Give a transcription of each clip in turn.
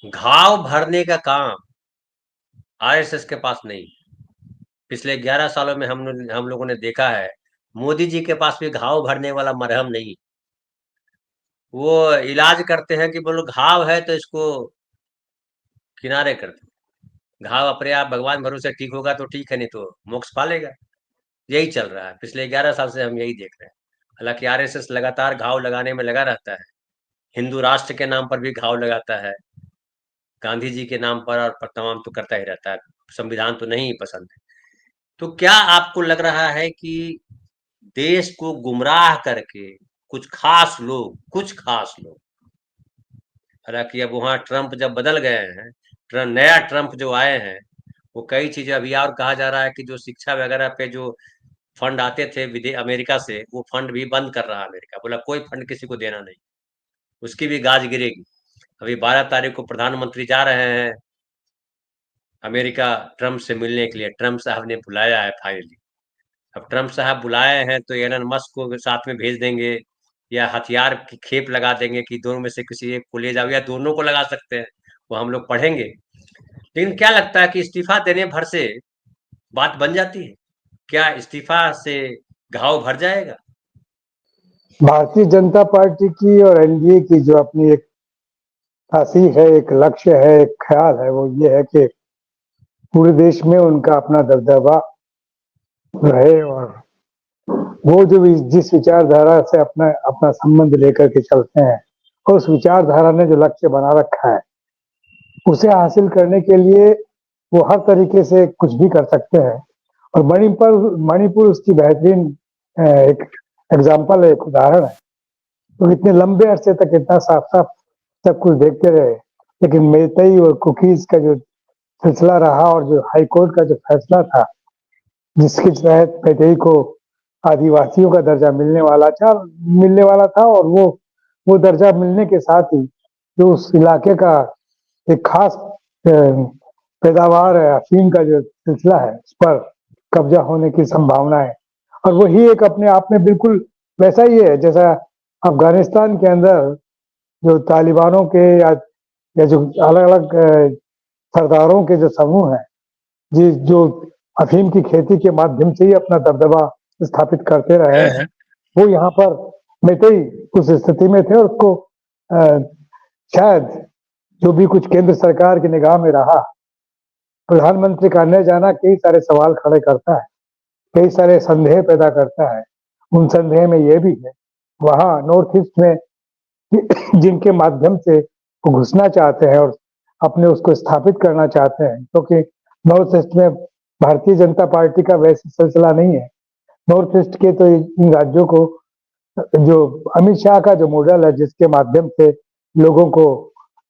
घाव भरने का काम आरएसएस के पास नहीं। पिछले 11 सालों में हम लोगों ने देखा है, मोदी जी के पास भी घाव भरने वाला मरहम नहीं। वो इलाज करते हैं कि बोलो घाव है तो इसको किनारे कर दो। घाव अपने आप भगवान भरोसे ठीक होगा तो ठीक है, नहीं तो मोक्ष पालेगा। यही चल रहा है, पिछले 11 साल से हम यही देख रहे हैं। हालांकि आरएसएस लगातार घाव लगाने में लगा रहता है। हिंदू राष्ट्र के नाम पर भी घाव लगाता है, गांधी जी के नाम पर, और तमाम तो करता ही रहता है। संविधान तो नहीं पसंद है। तो क्या आपको लग रहा है कि देश को गुमराह करके कुछ खास लोग, हालांकि अब वहां ट्रंप जब बदल गए हैं, नया ट्रंप जो आए हैं, वो कई चीजें अभी और कहा जा रहा है कि जो शिक्षा वगैरह पे जो फंड आते थे विदेश अमेरिका से, वो फंड भी बंद कर रहा है अमेरिका। बोला कोई फंड किसी को देना नहीं, उसकी भी गाज गिरेगी। अभी 12 तारीख को प्रधानमंत्री जा रहे हैं अमेरिका ट्रंप से मिलने के लिए। ट्रंप साहब ने बुलाया है फाइनली। अब ट्रंप साहब बुलाए हैं तो एलन मस्क को साथ में भेज देंगे, या हथियार की खेप लगा देंगे कि दोनों में से किसी एक को ले जाओ, या दोनों को लगा सकते हैं। वो हम लोग पढ़ेंगे। लेकिन क्या लगता है कि इस्तीफा देने भर से बात बन जाती है? क्या इस्तीफा से घाव भर जाएगा? भारतीय जनता पार्टी की और एनडीए की जो अपनी एक खासी है, एक लक्ष्य है, एक ख्याल है, वो ये है कि पूरे देश में उनका अपना दबदबा रहे, और वो जो जिस विचारधारा से अपना अपना संबंध लेकर के चलते हैं, उस विचारधारा ने जो लक्ष्य बना रखा है, उसे हासिल करने के लिए वो हर तरीके से कुछ भी कर सकते हैं। और मणिपुर उसकी बेहतरीन एक एग्जाम्पल है, एक उदाहरण है। तो इतने लंबे अरसे तक इतना साफ साफ सब कुछ देखते रहे, लेकिन मेतई और कुकीज का जो सिलसिला रहा, और जो हाई कोर्ट का जो फैसला था जिसके तहत मेतई को आदिवासियों का दर्जा मिलने वाला था, और वो दर्जा मिलने के साथ ही जो उस इलाके का एक खास पैदावार है, अफीम का जो सिलसिला है, उस पर कब्जा होने की संभावना है। और वही एक अपने आप में बिल्कुल वैसा ही है जैसा अफगानिस्तान के अंदर जो तालिबानों के या जो अलग अलग सरदारों के जो समूह हैं, जो अफीम की खेती के माध्यम से ही अपना दबदबा स्थापित करते रहे हैं, वो यहाँ पर मेतई उस स्थिति में थे, और उसको शायद जो भी कुछ केंद्र सरकार की निगाह में रहा, प्रधानमंत्री का न जाना कई सारे सवाल खड़े करता है, कई सारे संदेह पैदा करता है। उन संदेह में ये भी है, वहाँ नॉर्थ ईस्ट में जिनके माध्यम से वो घुसना चाहते हैं और अपने उसको स्थापित करना चाहते हैं, क्योंकि नॉर्थ ईस्ट में भारतीय जनता पार्टी का वैसे सिलसिला नहीं है। नॉर्थ ईस्ट के तो इन राज्यों को जो अमित शाह का जो मॉडल है, जिसके माध्यम से लोगों को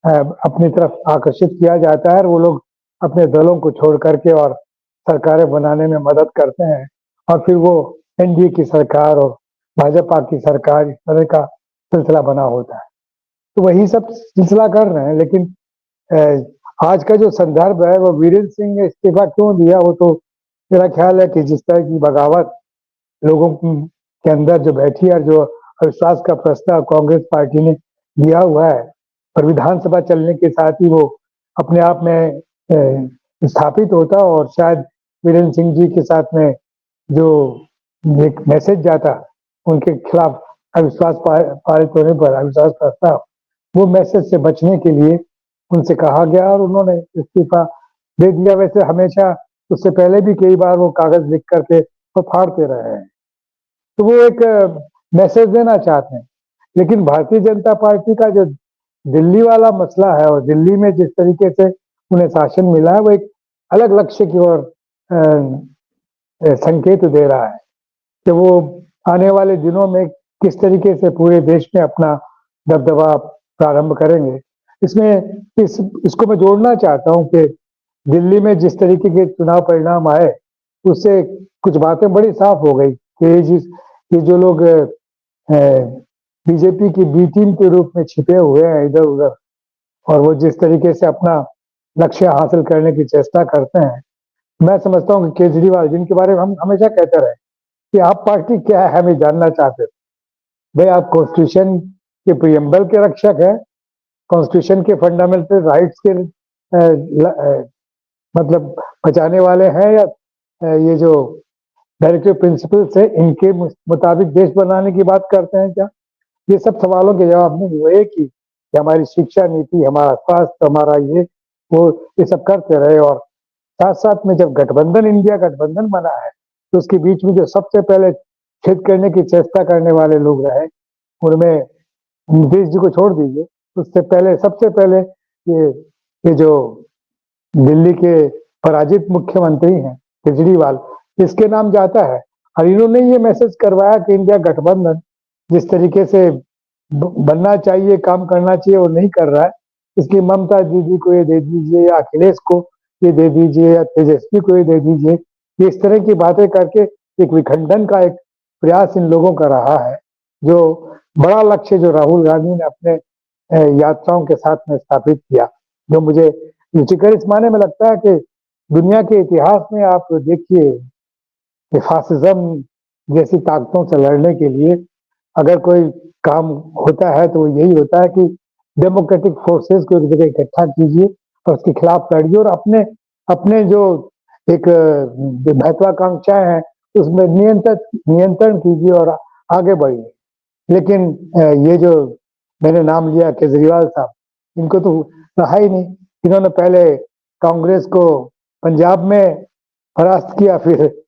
अपनी तरफ आकर्षित किया जाता है, और वो लोग अपने दलों को छोड़ करके और सरकारें बनाने में मदद करते हैं, और फिर वो एनडीए की सरकार और भाजपा की सरकार, इस तरह का सिलसिला बना होता है। तो वही सब सिलसिला कर रहे हैं। लेकिन आज का जो संदर्भ है, वो वीरेंद्र सिंह ने इस्तीफा क्यों दिया, वो तो मेरा ख्याल है कि जिस तरह की बगावत लोगों के अंदर जो बैठी है, और जो अविश्वास का प्रस्ताव कांग्रेस पार्टी ने दिया हुआ है, और विधानसभा चलने के साथ ही वो अपने आप में स्थापित होता, और शायद वीरेंद्र सिंह जी के साथ में जो एक मैसेज जाता उनके खिलाफ अविश्वास पारित होने पर, अविश्वास प्रस्ताव, वो मैसेज से बचने के लिए उनसे कहा गया और उन्होंने इस्तीफा दे दिया। वैसे हमेशा उससे पहले भी कई बार वो कागज लिख करके वो फाड़ते रहे हैं, तो वो एक मैसेज देना चाहते हैं। लेकिन भारतीय जनता पार्टी का जो दिल्ली वाला मसला है, और दिल्ली में जिस तरीके से उन्हें शासन मिला है, वो एक अलग लक्ष्य की ओर संकेत दे रहा है कि वो आने वाले दिनों में किस तरीके से पूरे देश में अपना दबदबा प्रारंभ करेंगे। इसमें इसको मैं जोड़ना चाहता हूं कि दिल्ली में जिस तरीके के चुनाव परिणाम आए, उससे कुछ बातें बड़ी साफ हो गई कि ये जो लोग बीजेपी की बी टीम के रूप में छिपे हुए हैं इधर उधर, और वो जिस तरीके से अपना लक्ष्य हासिल करने की चेष्टा करते हैं, मैं समझता हूँ कि केजरीवाल, जिनके बारे में हम हमेशा कहते रहे कि आप पार्टी क्या है, हमें जानना चाहते थे। भाई, आप कॉन्स्टिट्यूशन के प्रियम्बल के रक्षक है, कॉन्स्टिट्यूशन के फंडामेंटल राइट्स के मतलब बचाने वाले हैं, या ये जो डायरेक्टिव प्रिंसिपल्स है इनके मुताबिक देश बनाने की बात करते हैं क्या? ये सब सवालों के जवाब में वो एक ही कि हमारी शिक्षा नीति, हमारा स्वास्थ्य, हमारा ये वो, ये सब करते रहे। और साथ साथ में जब गठबंधन, इंडिया गठबंधन बना है, तो उसके बीच में जो सबसे पहले छेद करने की चेष्टा करने वाले लोग रहे, उनमें नीतीश जी को छोड़ दीजिए, उससे पहले सबसे पहले ये जो दिल्ली के पराजित मुख्यमंत्री हैं केजरीवाल, इसके नाम जाता है। और इन्होंने ये मैसेज करवाया कि इंडिया गठबंधन जिस तरीके से बनना चाहिए, काम करना चाहिए, वो नहीं कर रहा है, इसलिए ममता दीदी को ये दे दीजिए, या अखिलेश को ये दे दीजिए, या तेजस्वी को ये दे दीजिए। ये इस तरह की बातें करके एक विखंडन का एक प्रयास इन लोगों का रहा है, जो बड़ा लक्ष्य जो राहुल गांधी ने अपने यात्राओं के साथ में स्थापित किया, जो मुझे रुचिकर इस माने में लगता है कि दुनिया के इतिहास में आप देखिए कि फासिज्म जैसी ताकतों से लड़ने के लिए अगर कोई काम होता है तो यही होता है कि डेमोक्रेटिक फोर्सेस को एक जगह इकट्ठा कीजिए और उसके खिलाफ लड़िए, और अपने अपने जो एक महत्वाकांक्षाएं हैं उसमें नियंत्रण कीजिए और आगे बढ़िए। लेकिन ये जो मैंने नाम लिया केजरीवाल साहब, इनको तो रहा ही नहीं। इन्होंने पहले कांग्रेस को पंजाब में परास्त किया, फिर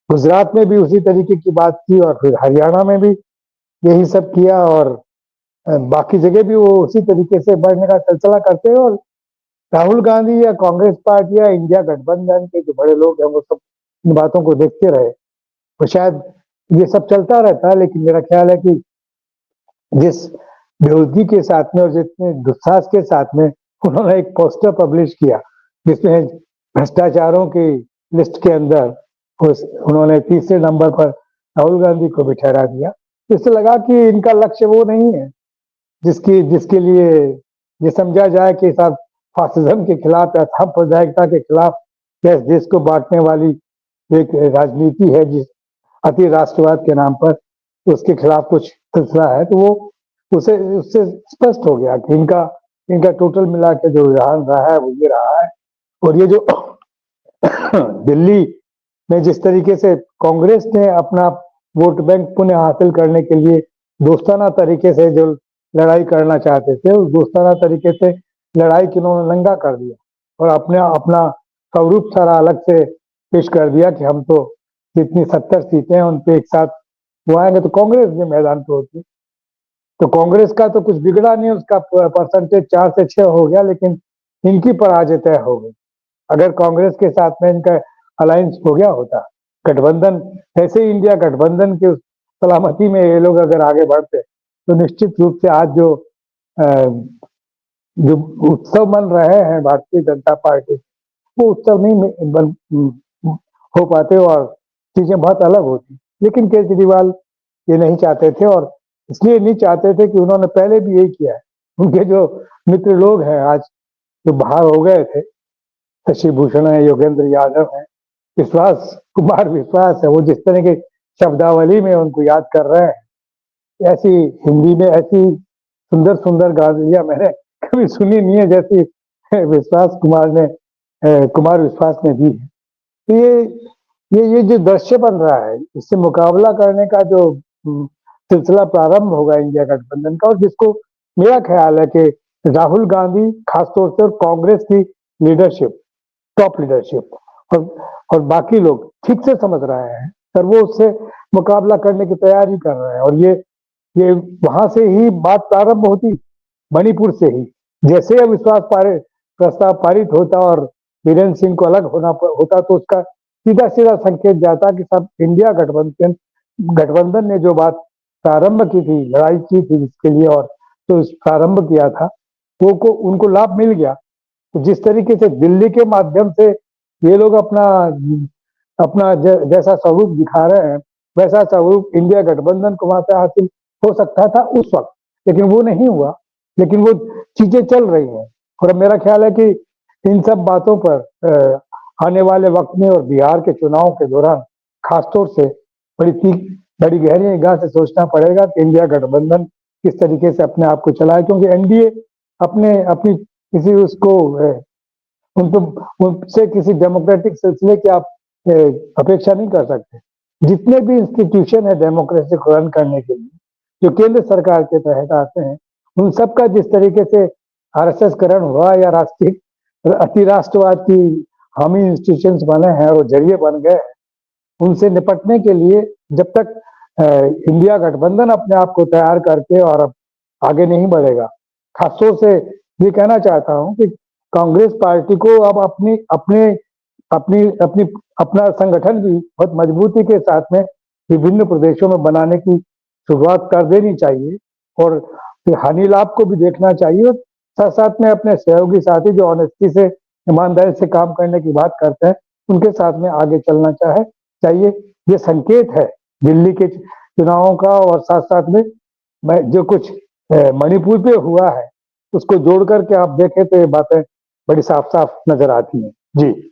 गुजरात में भी उसी तरीके की बात की, और फिर हरियाणा में भी यही सब किया, और बाकी जगह भी वो उसी तरीके से बढ़ने का सिलसिला करते हैं। और राहुल गांधी या कांग्रेस पार्टी या इंडिया गठबंधन के जो बड़े लोग हैं वो सब इन बातों को देखते रहे, तो शायद ये सब चलता रहता है। लेकिन मेरा ख्याल है कि जिस बेहूदगी के साथ में और जितने दुस्साहस के साथ में उन्होंने एक पोस्टर पब्लिश किया जिसमें भ्रष्टाचारों की लिस्ट के अंदर उन्होंने तीसरे नंबर पर राहुल गांधी को भी ठहरा दिया, इससे लगा कि इनका लक्ष्य वो नहीं है जिसके लिए ये समझा जाए कि साहब फासिज्म के खिलाफ या सांप्रदायिकता के खिलाफ या देश को बांटने वाली एक राजनीति है जिस अति राष्ट्रवाद के नाम पर, उसके खिलाफ कुछ सिलसिला है, तो वो उससे स्पष्ट हो गया कि इनका टोटल मिला के जो रुझान रहा है वो ये रहा है। और ये जो दिल्ली में जिस तरीके से कांग्रेस ने अपना वोट बैंक पुनः हासिल करने के लिए दोस्ताना तरीके से जो लड़ाई करना चाहते थे, उस दोस्ताना तरीके से लड़ाई की उन्होंने नंगा कर दिया और अपना स्वरूप सारा अलग से पेश कर दिया कि हम तो जितनी 70 सीटें हैं उन पे एक साथ वो आएंगे तो कांग्रेस भी मैदान पे होती। तो कांग्रेस का तो कुछ बिगड़ा नहीं, उसका परसेंटेज 4 से 6 हो गया, लेकिन इनकी पराजय तय हो गई। अगर कांग्रेस के साथ में इनका अलायंस हो गया होता, गठबंधन, ऐसे ही इंडिया गठबंधन की सलामती में ये लोग अगर आगे बढ़ते तो निश्चित रूप से आज जो उत्सव मन रहे हैं भारतीय जनता पार्टी, वो उत्सव नहीं बन हो पाते और चीजें बहुत अलग होती। लेकिन केजरीवाल ये नहीं चाहते थे, और इसलिए नहीं चाहते थे कि उन्होंने पहले भी यही किया है। उनके जो मित्र लोग हैं आज जो बाहर हो गए थे, शशि भूषण है, योगेंद्र यादव है, कुमार विश्वास है, वो जिस तरह के शब्दावली में उनको याद कर रहे हैं, ऐसी हिंदी में ऐसी सुंदर सुंदर गालियां मैंने कभी सुनी नहीं है जैसी कुमार विश्वास ने दी है। तो ये जो दृश्य बन रहा है, इससे मुकाबला करने का जो सिलसिला प्रारंभ होगा इंडिया गठबंधन का, और जिसको मेरा ख्याल है कि राहुल गांधी खासतौर से और कांग्रेस की लीडरशिप, टॉप लीडरशिप और बाकी लोग ठीक से समझ रहे हैं, और वो उससे मुकाबला करने की तैयारी कर रहे हैं। और ये वहां से ही बात प्रारंभ होती, मणिपुर से ही। जैसे अविश्वास प्रस्ताव पारित होता और बीरेन्द्र सिंह को अलग होता, तो उसका सीधा सीधा संकेत जाता कि सब इंडिया गठबंधन ने जो बात प्रारंभ की थी, लड़ाई की थी इसके लिए, और तो प्रारंभ किया था वो उनको लाभ मिल गया। तो जिस तरीके से दिल्ली के माध्यम से ये लोग अपना जैसा स्वरूप दिखा रहे हैं, वैसा स्वरूप इंडिया गठबंधन को वहां से हासिल हो सकता था उस वक्त, लेकिन वो नहीं हुआ। लेकिन वो चीजें चल रही हैं, और मेरा ख्याल है कि इन सब बातों पर आने वाले वक्त में और बिहार के चुनाव के दौरान खासतौर से बड़ी गहरी निगाह से सोचना पड़ेगा कि इंडिया गठबंधन किस तरीके से अपने आप को चलाए, क्योंकि एनडीए अपने अपनी किसी उसको उनसे किसी डेमोक्रेटिक सिलसिले की आप अपेक्षा नहीं कर सकते। जितने भी इंस्टीट्यूशन है डेमोक्रेसी को रन करने के लिए जो केंद्र सरकार के तहत आते हैं, उन सब का जिस तरीके से आरएसएस करण हुआ या राष्ट्रीय अति राष्ट्रवाद की हामी इंस्टीट्यूशंस बने हैं और जरिए बन गए, उनसे निपटने के लिए जब तक इंडिया गठबंधन अपने आप को तैयार करके और अब आगे नहीं बढ़ेगा। खासतौर से ये कहना चाहता हूं कि कांग्रेस पार्टी को अब अपनी अपने अपनी अपनी अपना संगठन भी बहुत मजबूती के साथ में विभिन्न प्रदेशों में बनाने की शुरुआत कर देनी चाहिए और हानि लाभ को भी देखना चाहिए। साथ साथ में अपने सहयोगी साथी जो ऑनेस्टी से ईमानदारी से काम करने की बात करते हैं, उनके साथ में आगे चलना चाहिए। ये संकेत है दिल्ली के चुनावों का, और साथ साथ में जो कुछ मणिपुर पे हुआ है उसको जोड़ करके आप देखें तो ये बातें बड़ी साफ साफ नजर आती हैं। जी।